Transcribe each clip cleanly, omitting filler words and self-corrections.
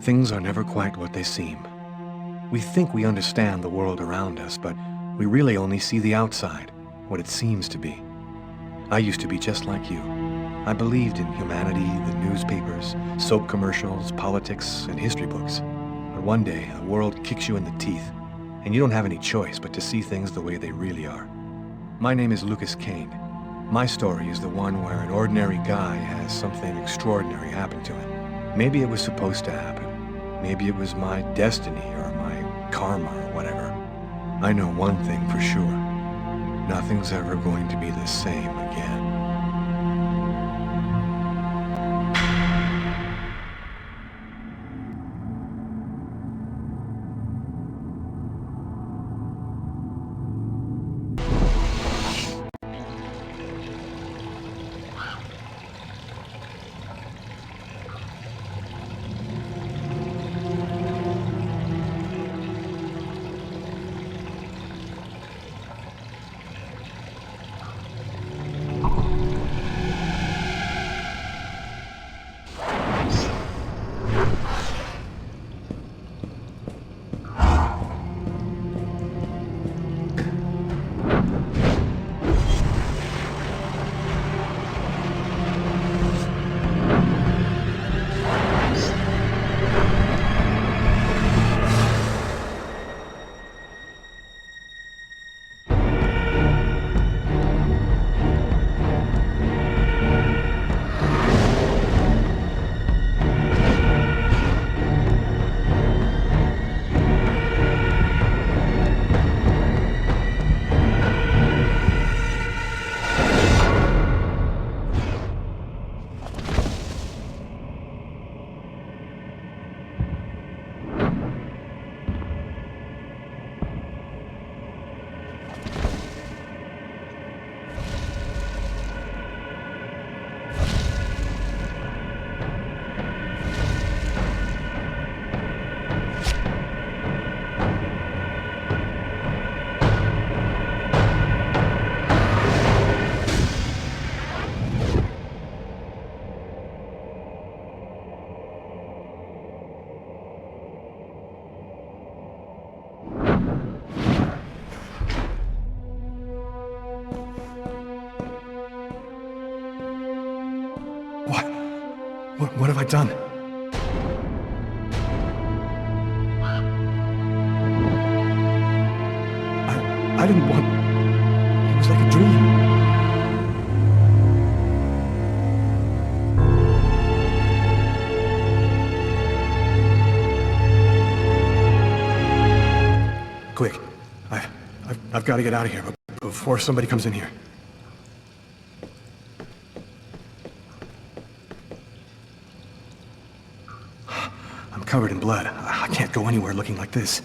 Things are never quite what they seem. We think we understand the world around us, but we really only see the outside, what it seems to be. I used to be just like you. I believed in humanity, the newspapers, soap commercials, politics, and history books. But one day, the world kicks you in the teeth, and you don't have any choice but to see things the way they really are. My name is Lucas Kane. My story is the one where an ordinary guy has something extraordinary happen to him. Maybe it was supposed to happen. Maybe it was my destiny or my karma or whatever. I know one thing for sure. Nothing's ever going to be the same again. What have I done? I didn't want... It was like a dream. Quick. I've got to get out of here before somebody comes in here. Covered in blood. I can't go anywhere looking like this.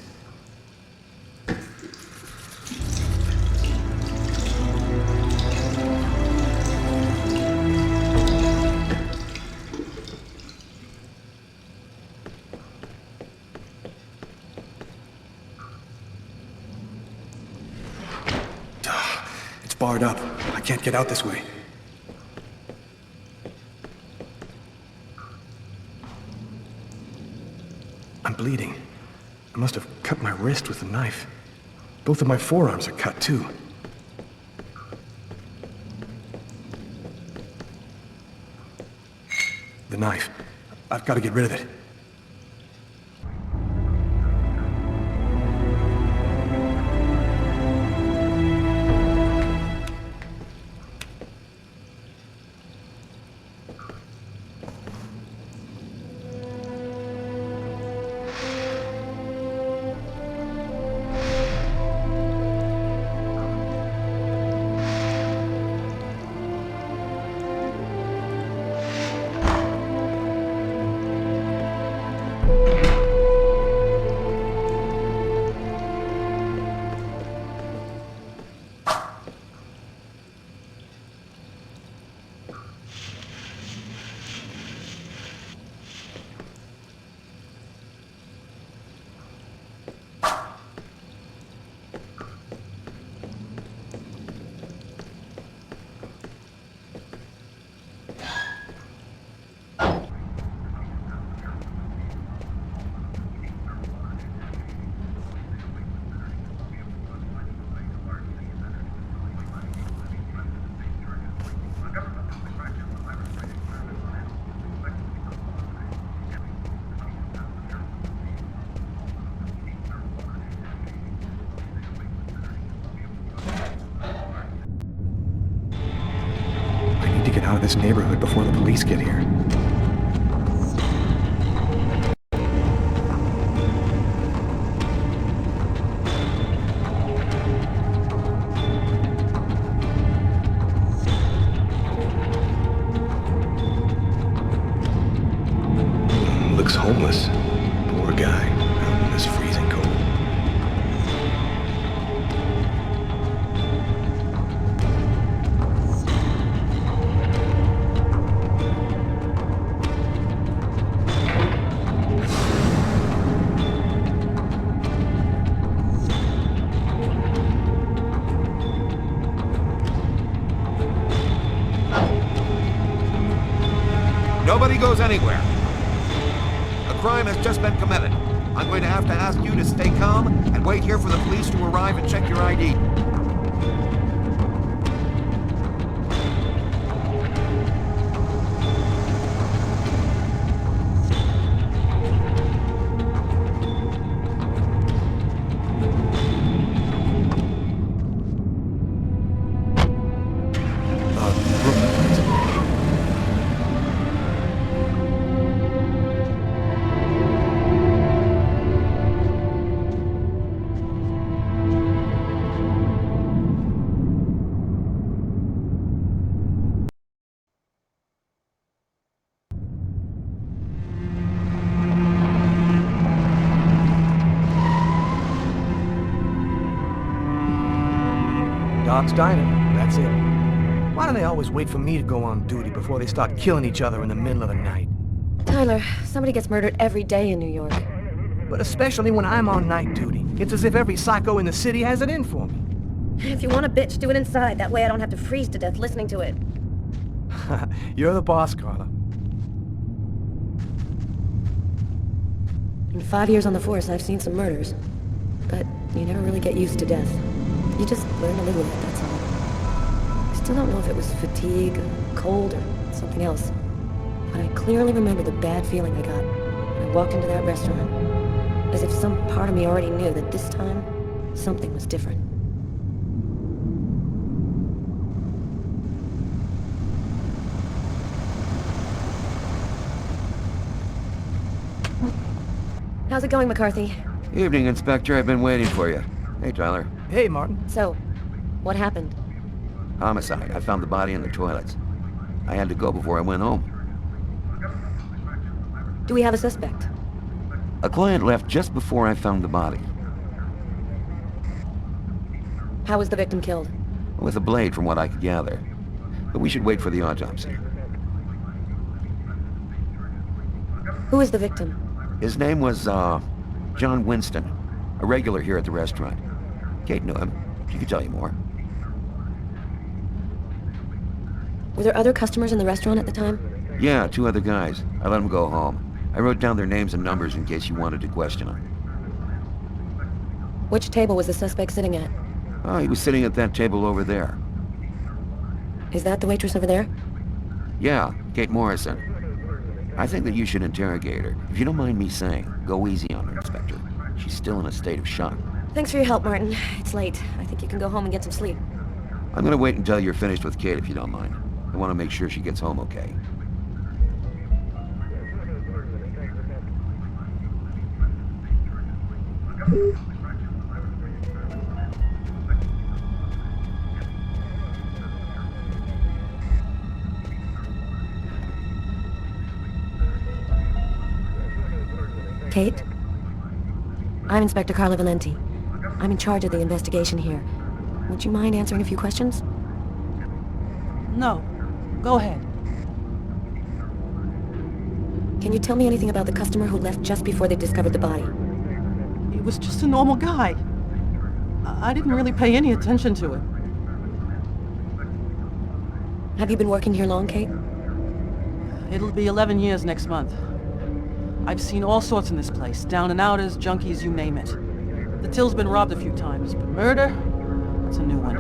It's barred up. I can't get out this way. I'm bleeding. I must have cut my wrist with a knife. Both of my forearms are cut, too. The knife. I've got to get rid of it. this neighborhood before the police get here. Looks homeless. Poor guy, out in this freezing cold. Nobody goes anywhere. A crime has just been committed. I'm going to have to ask you to stay calm and wait here for the police to arrive and check your ID. Doc's Diner, that's it. Why do they always wait for me to go on duty before they start killing each other in the middle of the night? Tyler, somebody gets murdered every day in New York. But especially when I'm on night duty. It's as if every psycho in the city has it in for me. If you want a bitch, do it inside. That way I don't have to freeze to death listening to it. You're the boss, Carla. In 5 years on the force, I've seen some murders. But you never really get used to death. You just learn to live with it, that's all. I still don't know if it was fatigue, or cold, or something else. But I clearly remember the bad feeling I got when I walked into that restaurant. As if some part of me already knew that this time, something was different. How's it going, McCarthy? Evening, Inspector. I've been waiting for you. Hey, Tyler. Hey, Martin. So, what happened? Homicide. I found the body in the toilets. I had to go before I went home. Do we have a suspect? A client left just before I found the body. How was the victim killed? With a blade, from what I could gather. But we should wait for the autopsy. Who is the victim? His name was, John Winston. A regular here at the restaurant. Kate knew him. She could tell you more. Were there other customers in the restaurant at the time? Yeah, 2 other guys. I let them go home. I wrote down their names and numbers in case you wanted to question them. Which table was the suspect sitting at? Oh, he was sitting at that table over there. Is that the waitress over there? Yeah, Kate Morrison. I think that you should interrogate her. If you don't mind me saying, go easy on her, Inspector. She's still in a state of shock. Thanks for your help, Martin. It's late. I think you can go home and get some sleep. I'm gonna wait until you're finished with Kate, if you don't mind. I want to make sure she gets home okay. Kate? I'm Inspector Carla Valenti. I'm in charge of the investigation here. Would you mind answering a few questions? No. Go ahead. Can you tell me anything about the customer who left just before they discovered the body? He was just a normal guy. I didn't really pay any attention to it. Have you been working here long, Kate? It'll be 11 years next month. I've seen all sorts in this place. Down and outers, junkies, you name it. The till's been robbed a few times, but murder? That's a new one.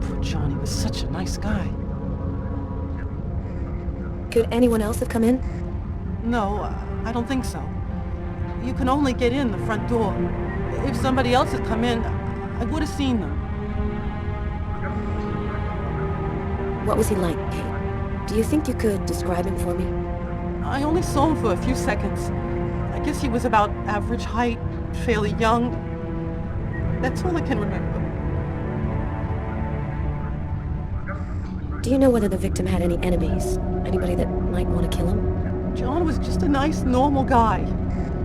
Poor Johnny was such a nice guy. Could anyone else have come in? No, I don't think so. You can only get in the front door. If somebody else had come in, I would have seen them. What was he like, Kate? Do you think you could describe him for me? I only saw him for a few seconds. I guess he was about average height, fairly young. That's all I can remember. Do you know whether the victim had any enemies? Anybody that might want to kill him? John was just a nice, normal guy.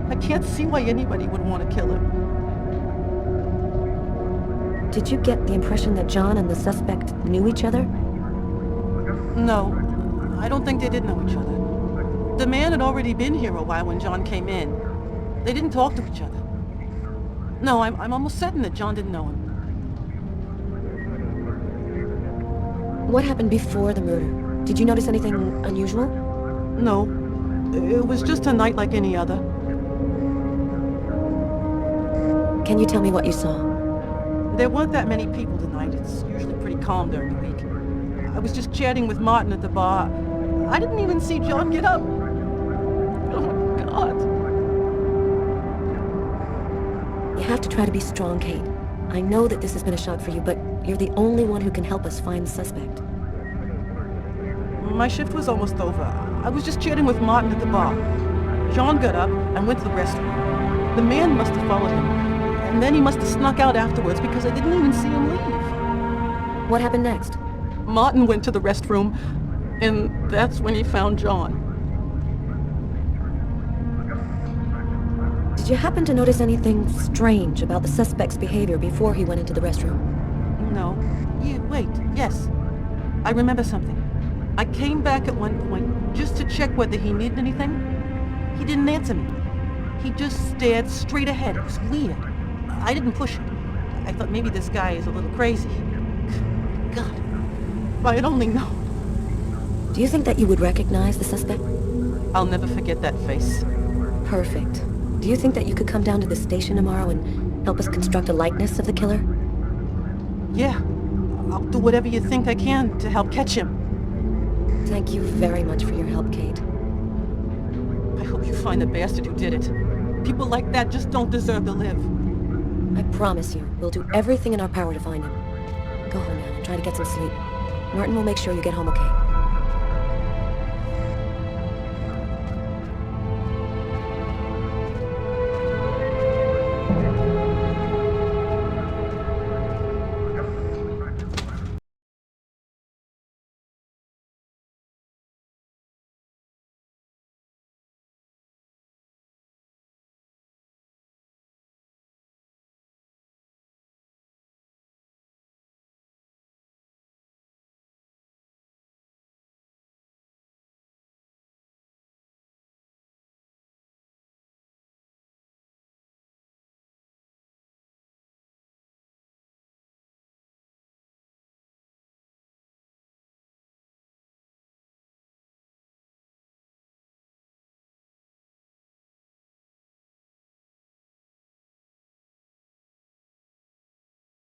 I can't see why anybody would want to kill him. Did you get the impression that John and the suspect knew each other? No, I don't think they did know each other. The man had already been here a while when John came in. They didn't talk to each other. No, I'm almost certain that John didn't know him. What happened before the murder? Did you notice anything unusual? No, it was just a night like any other. Can you tell me what you saw? There weren't that many people tonight. It's usually pretty calm during the week. I was just chatting with Martin at the bar. I didn't even see John get up. Oh my God. You have to try to be strong, Kate. I know that this has been a shock for you, but you're the only one who can help us find the suspect. My shift was almost over. I was just chatting with Martin at the bar. John got up and went to the restroom. The man must have followed him, and then he must have snuck out afterwards because I didn't even see him leave. What happened next? Martin went to the restroom, and that's when he found John. Did you happen to notice anything strange about the suspect's behavior before he went into the restroom? No. Wait, yes. I remember something. I came back at one point just to check whether he needed anything. He didn't answer me. He just stared straight ahead. It was weird. I didn't push him. I thought maybe this guy is a little crazy. God, if I had only known. Do you think that you would recognize the suspect? I'll never forget that face. Perfect. Do you think that you could come down to the station tomorrow and help us construct a likeness of the killer? Yeah. I'll do whatever you think I can to help catch him. Thank you very much for your help, Kate. I hope you find the bastard who did it. People like that just don't deserve to live. I promise you, we'll do everything in our power to find him. Go home now and try to get some sleep. Martin will make sure you get home okay.